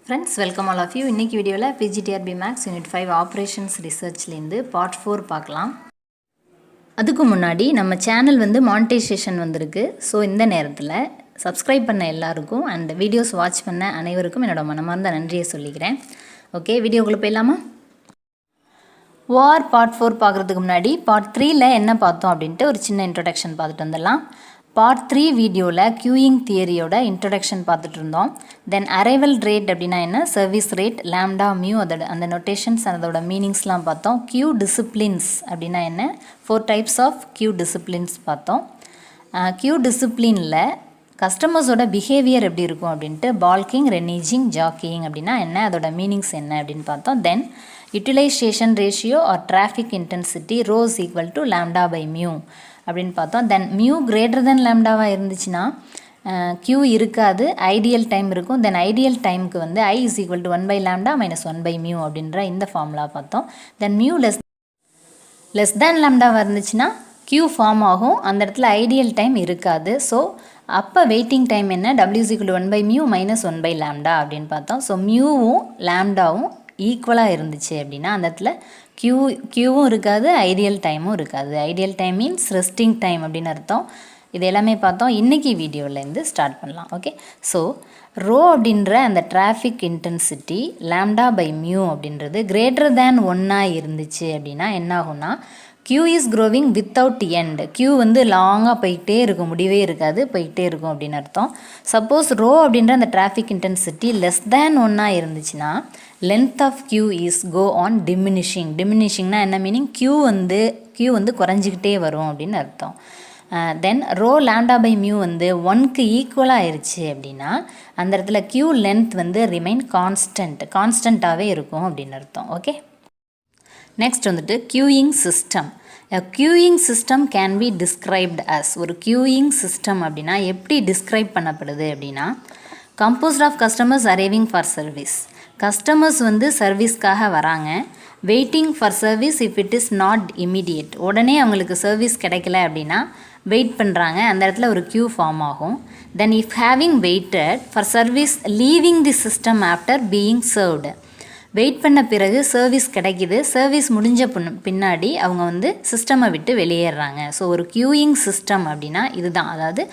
Friends, welcome all of you. இன்னைக்கு வீடியோல PGTRB Maths Unit 5 Operations Researchலேருந்து Part 4 பார்க்கலாம். அதுக்கு முன்னாடி நம்ம சேனல் மானிட்டைசேஷன் வந்திருக்கு. ஸோ இந்த நேரத்தில் சப்ஸ்கிரைப் பண்ண எல்லாருக்கும் அண்ட் வீடியோஸ் வாட்ச் பண்ண அனைவருக்கும் என்னோட மனமார்ந்த நன்றியை சொல்லிக்கிறேன். ஓகே, வீடியோக்குள்ளே போயிடலாமா? வார் பார்ட் 4 பார்க்குறதுக்கு முன்னாடி பார்ட் 3ல் என்ன பார்த்தோம் அப்படின்ட்டு ஒரு சின்ன இன்ட்ரடக்ஷன் பார்த்துட்டு வந்துடலாம். பார்ட் 3 வீடியோவில் கியூயிங் தியரியோட இன்ட்ரடக்ஷன் பார்த்துட்டு இருந்தோம். தென் அரைவல் ரேட் அப்படின்னா என்ன, சர்வீஸ் ரேட், லாம்டா, மியூ, அதோட அந்த நொட்டேஷன்ஸ் அதோட மீனிங்ஸ்லாம் பார்த்தோம். கியூ டிசிப்ளின்ஸ் அப்படின்னா என்ன, 4 டைப்ஸ் ஆஃப் கியூ டிசிப்ளின்ஸ் பார்த்தோம். கியூ டிசிப்ளினில் கஸ்டமர்ஸோட பிஹேவியர் எப்படி இருக்கும் அப்படின்ட்டு பால்கிங், ரெனேஜிங், ஜாக்கிங் அப்படின்னா என்ன, அதோட மீனிங்ஸ் என்ன அப்படின்னு பார்த்தோம். Then utilization ratio or traffic intensity rho is equal to lambda by mu அப்படின்னு பார்த்தோம். தென் மியூ கிரேட்டர் தென் லாம்டாவாக இருந்துச்சுன்னா கியூ இருக்காது, ஐடியல் டைம் இருக்கும். தென் ஐடியல் டைமுக்கு I is equal to 1 by lambda minus 1 by mu அப்படின்ற இந்த ஃபார்முலா பார்த்தோம். தென் mu less than லாம்டாவாக இருந்துச்சுன்னா கியூ ஃபார்ம் ஆகும், அந்த இடத்துல ஐடியல் டைம் இருக்காது. ஸோ அப்போ வெயிட்டிங் டைம் என்ன, W is equal to 1 by mu minus 1 by lambda அப்படின்னு பார்த்தோம். ஸோ மியூவும் லாம்டாவும் ஈக்குவலாக இருந்துச்சு அப்படின்னா அந்த இடத்துல கியூவும் இருக்காது, ஐடியல் டைமும் இருக்காது. Ideal time means resting time அப்படின்னு அர்த்தம். இது எல்லாமே பார்த்தோம். இன்றைக்கி வீடியோவிலேருந்து ஸ்டார்ட் பண்ணலாம். ஓகே, ஸோ ரோ அப்படின்ற அந்த traffic intensity lambda by mu அப்படின்றது கிரேட்டர் தேன் 1 இருந்துச்சு அப்படின்னா என்ன ஆகும்னா Q is growing without end. Q லாங்காக போயிட்டே இருக்கும், முடிவே இருக்காது, போயிட்டே இருக்கும் அப்படின்னு அர்த்தம். சப்போஸ் ரோ அப்படின்ற அந்த டிராஃபிக் இன்டென்சிட்டி லெஸ் தேன் 1 இருந்துச்சுன்னா length of Q is go on diminishing. டிமினிஷிங்னா என்ன மீனிங், Q குறைஞ்சிக்கிட்டே வரும் அப்படின்னு அர்த்தம். Then rho lambda by mu 1க்கு ஈக்குவலாக ஆயிடுச்சு அப்படின்னா அந்த இடத்துல Q லென்த் ரிமைன் கான்ஸ்டண்ட்டாகவே இருக்கும் அப்படின்னு அர்த்தம். Okay, next queuing system. A queuing system can be described as, ஒரு queuing system அப்படின்னா எப்படி டிஸ்கிரைப் பண்ணப்படுது அப்படின்னா composed of customers arriving for service. Customers சர்வீஸ்க்காக வராங்க, waiting for service if it is not immediate. உடனே அவங்களுக்கு சர்வீஸ் கிடைக்கல அப்படின்னா வெயிட் பண்ணுறாங்க, அந்த இடத்துல ஒரு கியூ ஃபார்ம் ஆகும். Then if having waited for service leaving the system after being served. Wait பண்ண பிறகு சர்வீஸ் கிடைக்கிது, சர்வீஸ் முடிஞ்ச பின்னாடி அவங்க சிஸ்டமை விட்டு வெளியேறாங்க. ஸோ ஒரு கியூயிங் சிஸ்டம் அப்படின்னா இதுதான். அதாவது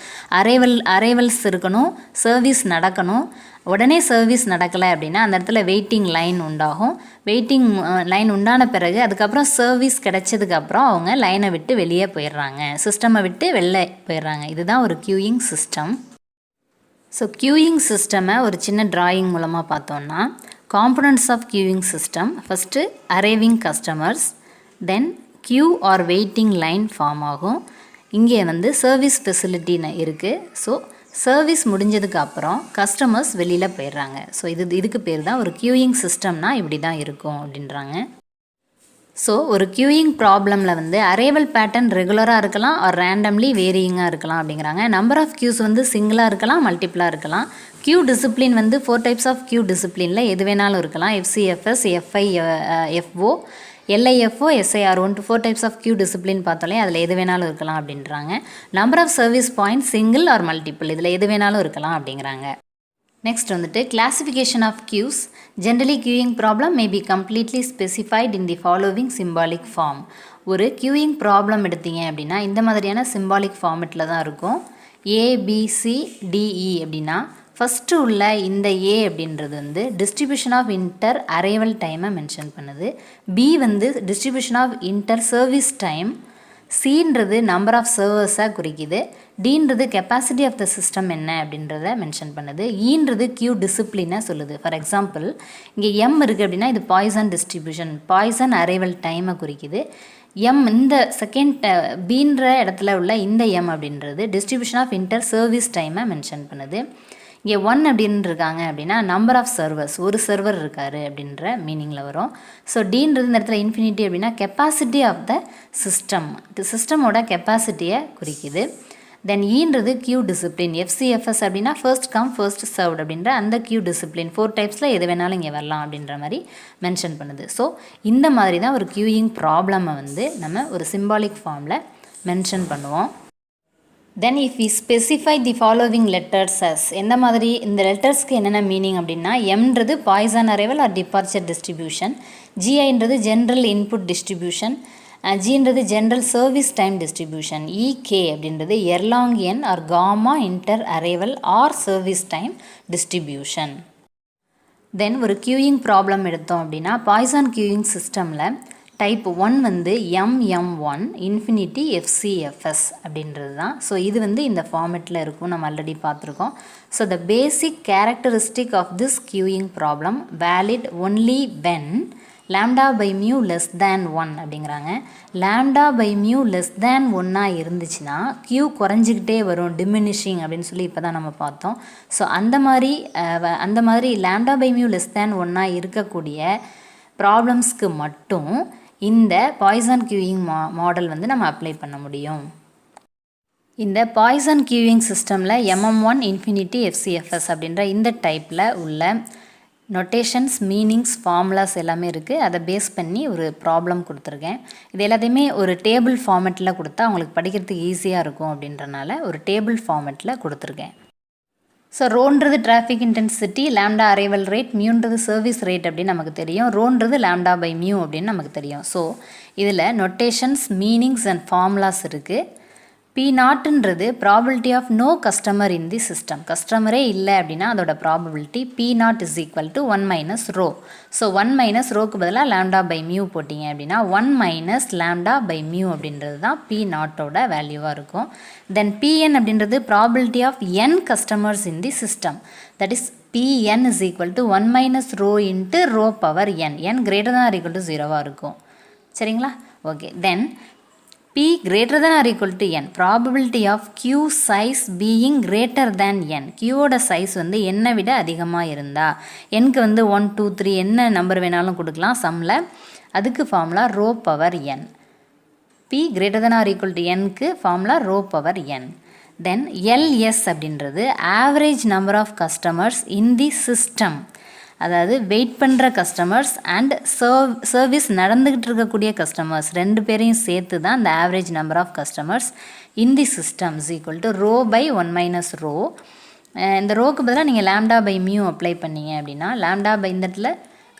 அரைவல்ஸ் இருக்கணும், சர்வீஸ் நடக்கணும். உடனே சர்வீஸ் நடக்கலை அப்படின்னா அந்த இடத்துல வெயிட்டிங் லைன் உண்டாகும். வெயிட்டிங் லைன் உண்டான பிறகு அதுக்கப்புறம் சர்வீஸ் கிடைச்சதுக்கப்புறம் அவங்க லைனை விட்டு வெளியே போயிடுறாங்க, சிஸ்டமை விட்டு வெளில போயிடுறாங்க. இதுதான் ஒரு கியூயிங் சிஸ்டம். ஸோ கியூயிங் சிஸ்டமை ஒரு சின்ன டிராயிங் மூலமாக பார்த்தோன்னா components of queuing system, first arriving customers, then queue or waiting line form ஆகும். இங்கே சர்வீஸ் ஃபெசிலிட்டி இருக்குது. ஸோ சர்வீஸ் முடிஞ்சதுக்கு அப்புறம் கஸ்டமர்ஸ் வெளியில் போயிடுறாங்க. ஸோ இதுக்கு பேர் தான் ஒரு queuing சிஸ்டம்னா இப்படி தான் இருக்கும் அப்படின்றாங்க. ஸோ ஒரு கியூயிங் ப்ராப்ளமில் அரைவல் பேட்டர்ன் ரெகுலராக இருக்கலாம் ஆர் ரேண்டம்லி வேரியிங்காக இருக்கலாம் அப்படிங்கிறாங்க. நம்பர் ஆஃப் கியூஸ் சிங்கிளாக இருக்கலாம், மல்டிப்ளாக இருக்கலாம். Queue discipline 4 types of queue டிசிப்ளினில் எது வேணாலும் இருக்கலாம். FCFS, FIFO, LIFO, SIRO 4 types of queue discipline பார்த்தாலே அதில் எது வேணாலும் இருக்கலாம் அப்படின்றாங்க. Number of service point single or multiple, இதில் எது வேணாலும் இருக்கலாம் அப்படிங்கிறாங்க. Next classification of queues. Generally queuing problem may be completely specified in the following symbolic form. ஒரு queuing problem எடுத்தீங்க அப்படின்னா இந்த மாதிரியான symbolic formatல தான் இருக்கும். ABCDE அப்படின்னா ஃபஸ்ட்டு உள்ள இந்த A அப்படின்றது distribution of inter arrival time mention பண்ணுது. B distribution of inter service time. Cன்றது நம்பர் ஆஃப் சர்வர்ஸாக குறிக்குது. Dன்றது கெப்பாசிட்டி ஆஃப் த சிஸ்டம் என்ன அப்படின்றத மென்ஷன் பண்ணுது. ஈன்றது கியூ டிசிப்ளினை சொல்லுது. ஃபார் எக்ஸாம்பிள் இங்கே M இருக்குது அப்படின்னா இது பாய்சன் டிஸ்ட்ரிபியூஷன், பாய்சன் அரைவல் டைமை குறிக்குது. இந்த செகண்ட் பீன்ற இடத்துல உள்ள இந்த M அப்படின்றது டிஸ்ட்ரிபியூஷன் ஆஃப் இன்டர் சர்வீஸ் டைமை மென்ஷன் பண்ணுது. இங்கே 1 அப்படின்னு இருக்காங்க அப்படின்னா நம்பர் ஆஃப் சர்வர்ஸ், ஒரு சர்வர் இருக்கார் அப்படின்ற மீனிங்கில் வரும். ஸோ டீன்றது இந்த இடத்துல இன்ஃபினிட்டி அப்படின்னா கெப்பாசிட்டி ஆஃப் த சிஸ்டம், சிஸ்டமோட கெப்பாசிட்டியை குறிக்குது. தென் ஈன்றது கியூ டிசிப்ளின். FCFS அப்படின்னா ஃபர்ஸ்ட் கம் ஃபர்ஸ்ட் சர்வ்ட் அப்படின்ற அந்த கியூ டிசிப்ளின் 4 டைப்ஸில் எது வேணாலும் இங்கே வரலாம் அப்படின்ற மாதிரி மென்ஷன் பண்ணுது. ஸோ இந்த மாதிரி தான் ஒரு கியூயிங் ப்ராப்ளமை நம்ம ஒரு சிம்பாலிக் ஃபார்மில் மென்ஷன் பண்ணுவோம். Then if we specify the following letters as எந்த மாதிரி இந்த லெட்டர்ஸ்க்கு என்னென்ன மீனிங் அப்படின்னா எம்ன்றது Poisson arrival or departure distribution, ஜிஐன்றது ஜென்ரல் இன்புட் டிஸ்ட்ரிபியூஷன், ஜின்றது general service time distribution, E K அப்படின்றது Erlangian or gamma inter arrival or service time distribution. Then ஒரு கியூயிங் ப்ராப்ளம் எடுத்தோம் அப்படின்னா பாய்சான் கியூயிங் சிஸ்டமில் டைப் 1 வந்து MM1 இன்ஃபினிட்டி FCFS அப்படின்றது தான். ஸோ இது வந்து இந்த ஃபார்மெட்டில் இருக்கும், நம்ம ஆல்ரெடி பார்த்துருக்கோம். So the basic characteristic of this queuing problem valid only when lambda by mu less than 1 அப்படிங்கிறாங்க. lambda by mu less than 1 இருந்துச்சுன்னா Q குறைஞ்சிக்கிட்டே வரும், டிமினிஷிங் அப்படின்னு சொல்லி இப்போ தான் நம்ம பார்த்தோம். ஸோ அந்த மாதிரி lambda by mu less than 1 இருக்கக்கூடிய ப்ராப்ளம்ஸ்க்கு மட்டும் இந்த பாய்சான் கியூயிங் மாடல் வந்து நம்ம அப்ளை பண்ண முடியும். இந்த பாய்சான் கியூயிங் சிஸ்டமில் MM1 இன்ஃபினிட்டி FCFS அப்படின்ற இந்த டைப்பில் உள்ள நொட்டேஷன்ஸ், மீனிங்ஸ், ஃபார்முலாஸ் எல்லாமே இருக்குது. அதை பேஸ் பண்ணி ஒரு ப்ராப்ளம் கொடுத்துருக்கேன். இது எல்லாத்தையுமே ஒரு டேபிள் ஃபார்மெட்டில் கொடுத்தா அவங்களுக்கு படிக்கிறதுக்கு ஈஸியாக இருக்கும் அப்படின்றனால ஒரு டேபிள் ஃபார்மெட்டில் கொடுத்துருக்கேன். ஸோ ரோன்றது traffic intensity, lambda arrival rate, மியூன்றது சர்வீஸ் ரேட் அப்படின்னு நமக்கு தெரியும், ரோன்றது லேம்டா பை மியூ அப்படின்னு நமக்கு தெரியும். ஸோ இதில் நொட்டேஷன்ஸ், மீனிங்ஸ் அண்ட் ஃபார்முலாஸ் இருக்குது. P0ன்றது probability of no customer in the system. கஸ்டமரே இல்லை அப்படின்னா அதோட probability P0 is equal to 1 minus rho. So 1 minus ரோக்கு பதிலாக லேம்டா பை மியூ போட்டிங்க அப்படின்னா 1 மைனஸ் லேம்டா பை மியூ அப்படின்றது தான் P0ஓட வேல்யூவாக இருக்கும். தென் Pn அப்படின்றது probability of n customers in the system. That is Pn is equal to 1 minus rho into rho power n. n greater than or equal to 0வாக இருக்கும். சரிங்களா? Okay. Then P greater than or equal to n, probability of Q size being greater than n. Qவோட size வந்து n விட அதிகமாக இருந்தா, nக்கு வந்து 1 2 3 என்ன நம்பர் வேணாலும் கொடுக்கலாம் சம்மில். அதுக்கு formula rho power n. P greater than or equal to nக்கு formula rho power n. Then LS அப்படின்றது average number of customers in the system. அதாவது வெயிட் பண்ணுற கஸ்டமர்ஸ் அண்ட் சர்வீஸ் நடந்துக்கிட்டு இருக்கக்கூடிய கஸ்டமர்ஸ் ரெண்டு பேரையும் சேர்த்து தான் இந்த average number of customers in the system is equal to rho by 1 minus rho. இந்த ரோக்கு பதிலாக நீங்கள் லேம்டா பை மியூ அப்ளை பண்ணீங்க அப்படின்னா லேம்டா பை இந்த இடத்துல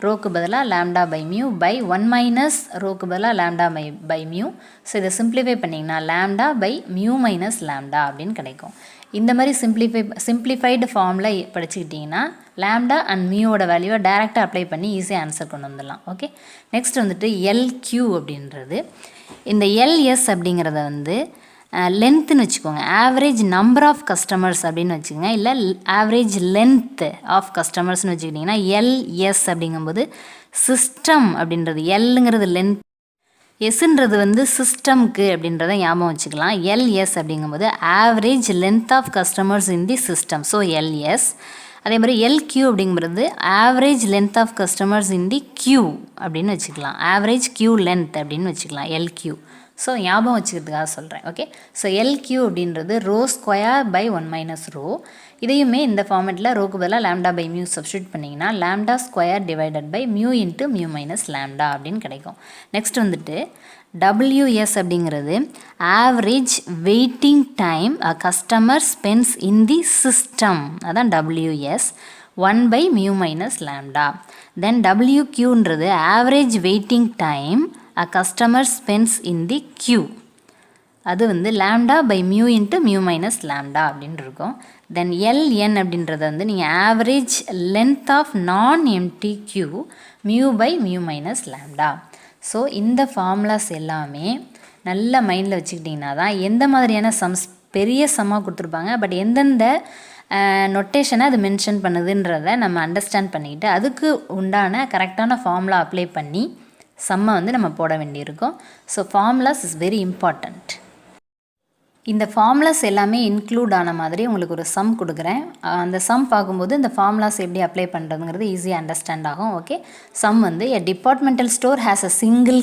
ரோக்கு பதிலாக lambda by mu by 1 minus ரோக்கு பதிலாக லேம்டா பை மியூ. ஸோ இதை சிம்ப்ளிஃபை பண்ணிங்கன்னா lambda by mu minus lambda அப்படின்னு கிடைக்கும். இந்த மாதிரி சிம்ப்ளிஃபைடு ஃபார்மில் படிச்சுக்கிட்டிங்கன்னா லேம்டா அண்ட் மியூவோட வேல்யூவை டேரெக்டாக அப்ளை பண்ணி ஈஸியாக ஆன்சர் கொண்டு வந்துடலாம். ஓகே. நெக்ஸ்ட் வந்துட்டு LQ அப்படின்றது, இந்த LS அப்படிங்கிறத வந்து லென்த்துன்னு வச்சுக்கோங்க. ஆவரேஜ் நம்பர் ஆஃப் கஸ்டமர்ஸ் அப்படின்னு வச்சுக்கோங்க, இல்லை ஆவரேஜ் லென்த் ஆஃப் கஸ்டமர்ஸ்னு வச்சுக்கிட்டிங்கன்னா LS அப்படிங்கும்போது சிஸ்டம் அப்படின்றது, Lங்கிறது லென்த், எஸ்ன்றது வந்து சிஸ்டம்க்கு அப்படின்றத ஞாபகம் வச்சுக்கலாம். LS அப்படிங்கும்போது average length of customers in the system. So LS. அதே மாதிரி LQ அப்படிங்கிறது average length of customers in the Q அப்படின்னு வச்சுக்கலாம். ஆவரேஜ் Q லென்த் அப்படின்னு வச்சுக்கலாம் LQ. ஸோ ஞாபகம் வச்சுக்கிறதுக்காக சொல்கிறேன். ஓகே. ஸோ LQ அப்படின்றது rho square by 1 minus rho. இதையுமே இந்த ஃபார்மெட்டில் ரோக்கு பதிலாக லேம்டா பை மியூ சப்ஸ்டியூட் பண்ணிங்கன்னா lambda square divided by mu into mu minus lambda அப்படின்னு கிடைக்கும். நெக்ஸ்ட் வந்துட்டு WS அப்படிங்கிறது average waiting time customer spends in the system, அதான் WS 1 by mu minus lambda. Then WQன்றது average waiting time customer spends in the Q. அது வந்து lambda by mu into mu minus lambda அப்படின்னு இருக்கும். Then LN அப்படின்றத வந்து நீங்கள் average length of non empty Q mu by mu minus lambda. So இந்த formulas எல்லாமே நல்ல மைண்டில் வச்சுக்கிட்டிங்கன்னா தான் எந்த மாதிரியான சம்ஸ் பெரிய சம்மாக கொடுத்துருப்பாங்க, பட் எந்தெந்த நொட்டேஷனை அது மென்ஷன் பண்ணுதுன்றதை நம்ம அண்டர்ஸ்டாண்ட் பண்ணிக்கிட்டு அதுக்கு உண்டான கரெக்டான ஃபார்முலா அப்ளை பண்ணி சம்மை வந்து நம்ம போட வேண்டியிருக்கும். So formulas is very important. இந்த ஃபார்முலாஸ் எல்லாமே இன்க்ளூட் ஆன மாதிரி உங்களுக்கு ஒரு சம் கொடுக்குறேன். அந்த சம் பார்க்கும்போது இந்த ஃபார்முலாஸ் எப்படி அப்ளை பண்ணுறதுங்கிறது ஈஸியாக அண்டர்ஸ்டாண்ட் ஆகும். ஓகே. சம் வந்து a departmental store has a single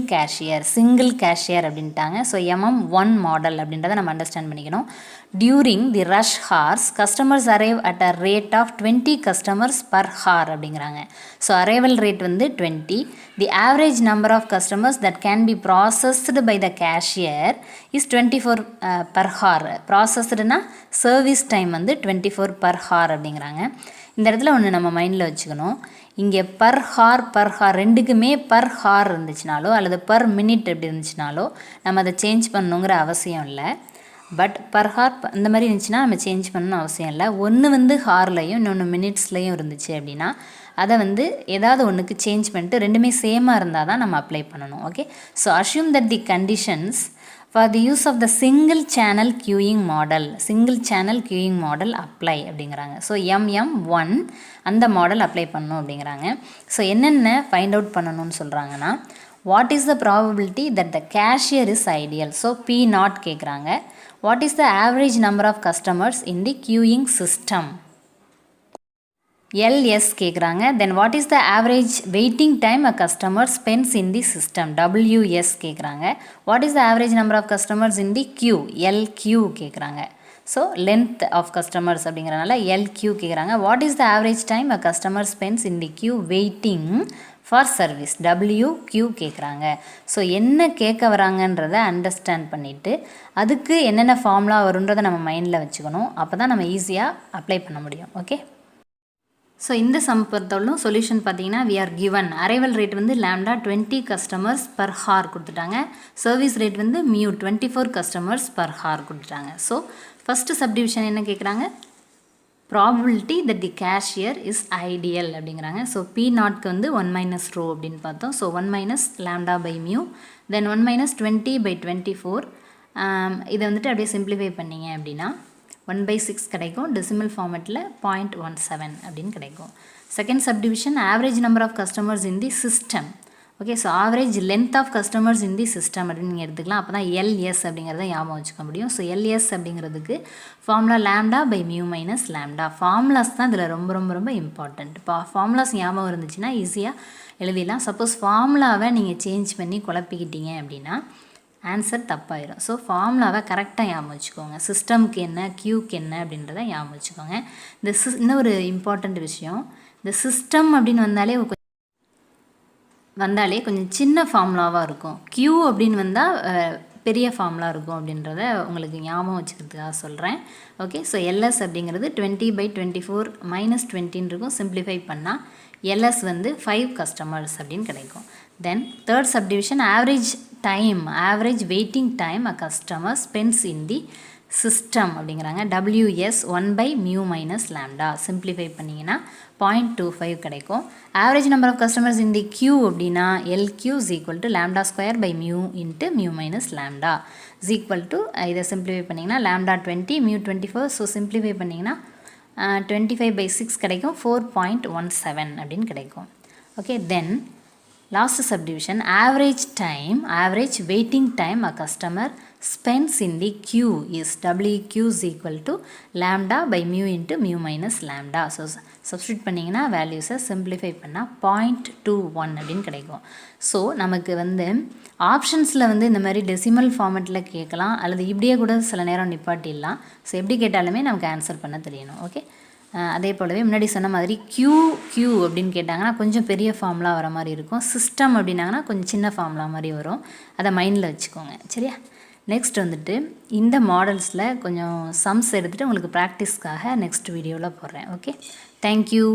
cashier அப்படின்ட்டாங்க. ஸோ MM1 மாடல் அப்படின்றத நம்ம அண்டர்ஸ்டாண்ட் பண்ணிக்கணும். During the rush hours customers arrive at a rate of 20 customers per hour அப்படிங்கிறாங்க. ஸோ அரைவல் ரேட் வந்து 20. The average number of customers that can be processed by the cashier is 24 per per hour, ப்ராசஸ்டுனா service time வந்து 24 per hour அப்படிங்கிறாங்க. இந்த இடத்துல ஒன்று நம்ம மைண்டில் வச்சுக்கணும். இங்கே பர் ஹார் ரெண்டுக்குமே பர் ஹார் இருந்துச்சுனாலோ அல்லது பர் மினிட் எப்படி இருந்துச்சுனாலோ நம்ம அதை சேஞ்ச் பண்ணணுங்கிற அவசியம் இல்லை. பட் பர் ஹார் இந்த மாதிரி இருந்துச்சுன்னா நம்ம சேஞ்ச் பண்ணணும்னு அவசியம் இல்லை. ஒன்று வந்து ஹார்லையும் இன்னொன்று மினிட்ஸ்லையும் இருந்துச்சு அப்படின்னா அதை வந்து ஏதாவது ஒன்றுக்கு சேஞ்ச் பண்ணிட்டு ரெண்டுமே சேமாக இருந்தால் தான் நம்ம அப்ளை பண்ணணும். Okay, so assume that the conditions for the use of the single channel queuing model apply அப்படிங்கிறாங்க. ஸோ MM1 அந்த மாடல் அப்ளை பண்ணணும் அப்படிங்கிறாங்க. ஸோ என்னென்ன ஃபைண்ட் அவுட் பண்ணணும்னு சொல்கிறாங்கன்னா, what is the probability that the cashier is ideal. So P0 கேட்குறாங்க. What is the average number of customers in the queuing system. LS கேட்குறாங்க. Then what is the average waiting time a customer spends in the system. WS கேட்குறாங்க. What is the average number of customers in the queue. LQ கேட்குறாங்க. So length of customers அப்படிங்கிறனால LQ கேட்குறாங்க. What is the average time a customer spends in the queue waiting for service. WQ கேட்குறாங்க. So என்ன கேட்க வராங்கன்றதை understand பண்ணிவிட்டு அதுக்கு என்னென்ன formula வருன்றதை நம்ம மைண்டில் வச்சுக்கணும். அப்போ தான் நம்ம ஈஸியாக அப்ளை பண்ண முடியும். ஓகே, ஸோ இந்த சம் பொறுத்தவரைக்கும் சொல்யூஷன் பார்த்தீங்கன்னா we are given arrival rate வந்து லாம்டா 20 கஸ்டமர்ஸ் பர் ஹார் கொடுத்துட்டாங்க. சர்வீஸ் ரேட் வந்து மியூ 24 கஸ்டமர்ஸ் பர் ஹார் கொடுத்துட்டாங்க. ஸோ ஃபஸ்ட்டு சப்டிவிஷன் என்ன கேட்குறாங்க, probability that the cashier is ideal அப்படிங்கிறாங்க. ஸோ P0க்கு வந்து 1 மைனஸ் ரோ அப்படின்னு பார்த்தோம். So 1 minus lambda by mu, then 1 minus 20/24. இதை வந்துட்டு அப்படியே சிம்பிளிஃபை பண்ணிங்க அப்படின்னா 1/6 கிடைக்கும். டெசிமல் ஃபார்மெட்டில் 0.17 அப்படின்னு கிடைக்கும். Second subdivision average number of customers in the system. Okay, so average length of customers in the system அப்படின்னு நீங்கள் எடுத்துக்கலாம். அப்போ தான் LS அப்படிங்கிறத ஞாபகம் வச்சுக்க முடியும். ஸோ LS அப்படிங்கிறதுக்கு formula lambda by mu minus lambda. Formulas தான் இதில் ரொம்ப ரொம்ப ரொம்ப இம்பார்ட்டண்ட். இப்போ ஃபார்முலாஸ் ஞாபகம் இருந்துச்சுன்னா ஈஸியாக எழுதிடலாம். சப்போஸ் ஃபார்முலாவை நீங்கள் சேஞ்ச் பண்ணி குழப்பிக்கிட்டீங்க அப்படின்னா ஆன்சர் தப்பாயிடும். ஸோ ஃபார்முலாவை கரெக்டாக ஞாபகம் வச்சுக்கோங்க. சிஸ்டம்க்கு என்ன, கியூக்கு என்ன அப்படின்றத ஞாபகம் வச்சுக்கோங்க. இந்த இன்னும் ஒரு இம்பார்ட்டண்ட் விஷயம், இந்த சிஸ்டம் அப்படின்னு வந்தாலே கொஞ்சம் சின்ன ஃபார்முலாவாக இருக்கும். கியூ அப்படின்னு வந்தால் பெரிய ஃபார்முலா இருக்கும் அப்படின்றத உங்களுக்கு ஞாபகம் வச்சுக்கிறதுக்காக சொல்கிறேன். ஓகே, ஸோ LS அப்படிங்கிறது 20/24 மைனஸ் 20 இருக்கும். சிம்பிளிஃபை பண்ணால் LS வந்து 5 கஸ்டமர்ஸ் அப்படின்னு கிடைக்கும். Then third subdivision average waiting time a customer spends in the system அப்படிங்கிறாங்க. WS 1/μ minus lambda. சிம்பிளிஃபை பண்ணிங்கன்னா 0.25 கிடைக்கும். Average number of customers in the queue அப்படின்னா LQ is equal to lambda square by mu into mu minus lambda is equal to இதை simplify பண்ணிங்கன்னா lambda 20 mu 24. So simplify பண்ணிங்கன்னா 25/6 கிடைக்கும். 4.17 அப்படின்னு கிடைக்கும். Okay, then last subdivision average waiting time a customer spends in the queue is WQ is equal to lambda by mu into mu minus lambda. So substitute பண்ணிங்கன்னா வேல்யூஸை simplify பண்ணால் 0.21 அப்படின்னு கிடைக்கும். So நமக்கு வந்து ஆப்ஷன்ஸில் வந்து இந்த மாதிரி டெசிமல் ஃபார்மெட்டில் கேட்கலாம் அல்லது இப்படியே கூட சில நேரம் நிப்பாட்டிடலாம். ஸோ எப்படி கேட்டாலுமே நமக்கு ஆன்சர் பண்ண தெரியணும். ஓகே, அதே போலவே முன்னாடி சொன்ன மாதிரி கியூ அப்படின்னு கேட்டாங்கன்னா கொஞ்சம் பெரிய ஃபார்முலா வர மாதிரி இருக்கும். சிஸ்டம் அப்படின்னாங்கன்னா கொஞ்சம் சின்ன ஃபார்முலா மாதிரி வரும். அதை மைண்டில் வச்சுக்கோங்க. சரியா, நெக்ஸ்ட் வந்துட்டு இந்த மாடல்ஸில் கொஞ்சம் சம்ஸ் எடுத்துகிட்டு உங்களுக்கு ப்ராக்டிஸ்க்காக நெக்ஸ்ட் வீடியோவில் போடுறேன். Okay, thank you.